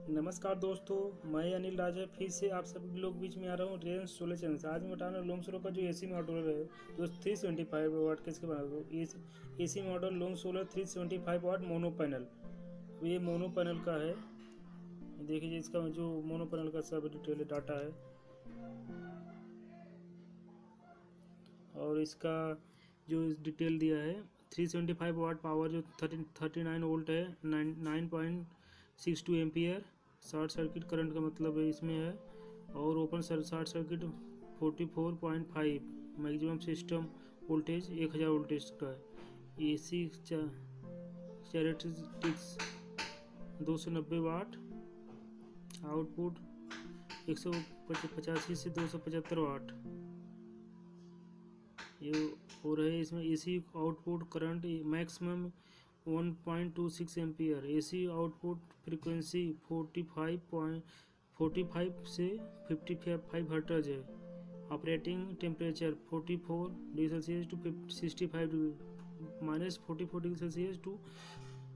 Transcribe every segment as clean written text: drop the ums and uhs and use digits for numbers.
नमस्कार दोस्तों, मैं अनिल राजा फिर से आप सभी लोग बीच में आ रहा हूँ रेंज सोलर चैनल से। आज मैं बता रहा हूँ लूम सोलर का जो एसी मॉडल है जो 375 वाट के इसके बना दो। AC model loom solar 375 watt mono panel. ये मोनो पैनल का है। देखिए इसका जो मोनो पैनल का सब डिटेल डाटा है और इसका जो डिटेल दिया है 375 वाट पावर जो 39 वोल्ट है, 9.62 एम्पियर। शॉर्ट सर्किट करंट का मतलब है इसमें है। और open short circuit 44.5। Maximum system voltage 1000 voltage का है। एसी कैरेक्टरिस्टिक्स 290 वाट। आउटपुट 185 से 275 वाट ये हो रहे। इसमें AC output current maximum 1.26 ampere. AC output frequency 45 से 55 हर्ट्ज है। Operating temperature 44 degree Celsius to 65 degree -44 degree Celsius to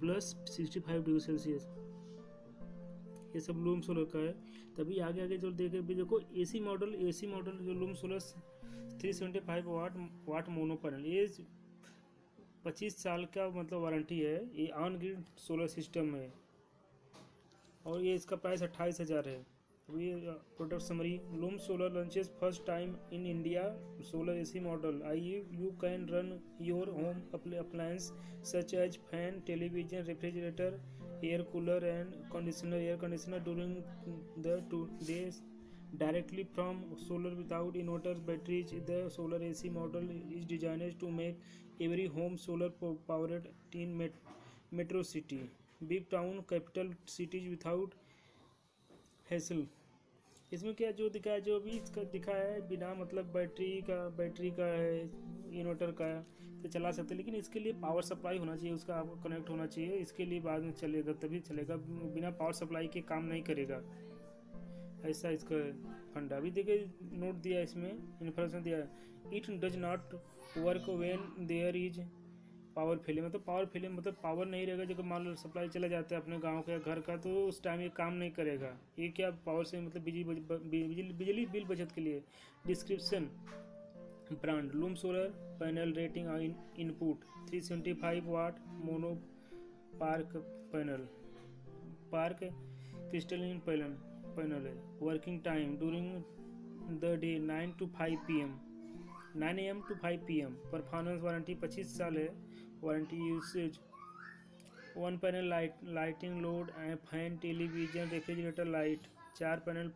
+65 degree Celsius. ये सब लूम सोलर का है। तभी आगे आगे जो देखे भी देखो एसी मॉडल जो loom solar 375 watt mono panel, ये 25 साल का मतलब वारंटी है। ये ऑन ग्रिड सोलर सिस्टम है और ये इसका प्राइस 28,000 है। ये product summary. Loom solar launches first time in India solar AC model. You can run your home appliance such as fan, television, refrigerator, air cooler and air conditioner during the 2 days directly from solar without inverters batteries. The solar AC model is designed to make every home solar powered in metro city, big town, capital cities without hassle. इसमें क्या जो दिखा है, जो भी इसका दिखा है बिना मतलब बैटरी का है, इन्वर्टर का तो चला सकते हैं। लेकिन इसके लिए पावर सप्लाई होना चाहिए, उसका आपको कनेक्ट होना चाहिए। इसके लिए बाद में चलेगा, तभी चलेगा। बिना पावर सप्लाई के काम नहीं करेगा। ऐसा इसका फंडा भी देखिए नोट दिया, इसमें इन्फॉर्मेशन दिया है। It does not work when there is power failure. मतलब पावर फेलियर मतलब पावर नहीं रहेगा। जब मान लो सप्लाई चला जाता है अपने गांव का घर का, तो उस टाइम ये काम नहीं करेगा। ये क्या पावर से मतलब बिजली बिल बचत के लिए। Description brand Loom Solar panel rating input 375 watt mono PERC panel crystalline panel है। Working time during the day 9 to 5 PM 9 AM to 5 PM। Performance warranty 25 साल है। Warranty usage 1 panel lighting load and fan, television, refrigerator light. 4 panel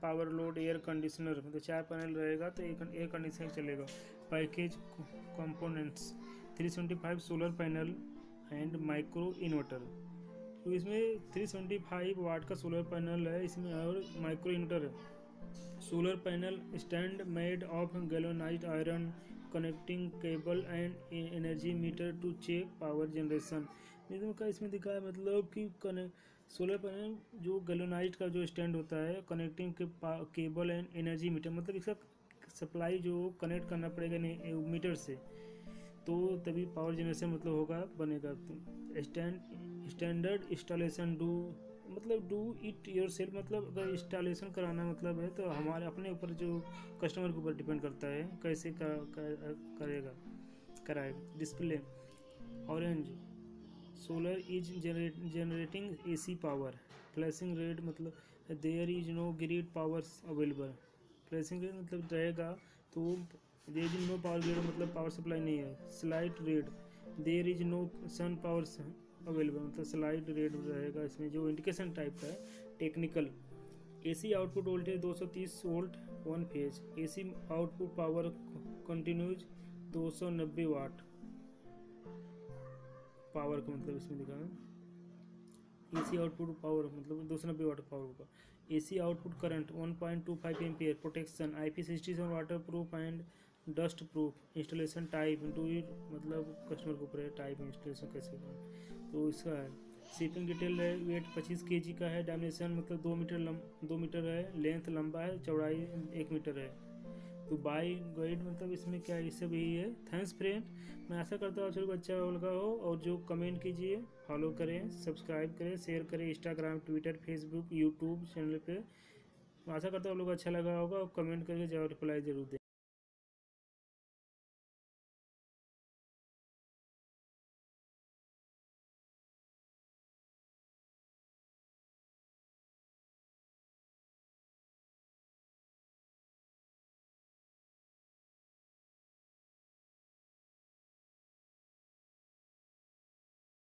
power load, air conditioner. मतलब 4 panel रहेगा तो air conditioner चलेगा। Package components 375 solar panel and micro inverter. तो इसमें 375 वाट का solar panel है इसमें और माइक्रो इन्वर्टर है। Solar panel stand made of galvanised iron, connecting cable and energy meter to check power generation. इसमें दिखा है मतलब कि सोलर पैनल जो गैल्वेनाइज्ड का जो स्टैंड होता है, connecting cable and energy metre, मतलब इसका सप्लाई जो कनेक्ट करना पड़ेगा मीटर से, तो तभी पावर जनरेशन मतलब होगा बनेगा। तो standard installation do it your self. मतलब अगर इंस्टॉलेशन कराना मतलब है तो हमारे अपने ऊपर जो कस्टमर के ऊपर डिपेंड करता है कैसे कराएगा। Display orange solar is generating AC power. Flashing red मतलब there is no grid power available. Flashing red मतलब रहेगा तो there is no power grid मतलब पावर सप्लाई नहीं है। Slight red there is no sun power available मतलब slide red रहेगा। इसमें जो इंडिकेशन टाइप का है। Technical AC output voltage 230 volt 1 phase. AC output power continues 290 watt power का मतलब इसमें लिखा है। एसी आउटपुट पावर मतलब 290 वाट पावर होगा। AC output current 1.25 ampere. Protection IP67 water proof and dust proof. Installation type two it मतलब customer के ऊपर है टाइप इंस्टॉलेशन कैसे करें। तो इसका है शिपिंग डिटेल है। वेट 25 kg का है। डायमेंशन मतलब 2 मीटर है। लेंथ लंबा है, चौड़ाई 1 मीटर है। तो बाय गाइड मतलब इसमें क्या है, इससे भी है। थैंक्स फ्रेंड, मैं आशा करता हूँ आप सभी को अच्छा लगा हो। और जो कमेंट कीजिए, फॉलो करें, सब्सक्राइब करें, शेयर करें Instagram, Twitter, Facebook, YouTube channel पे। आशा करता हूँ आप लोग को अच्छा लगा होगा, और कमेंट करके जरूर रिप्लाई जरूर दें।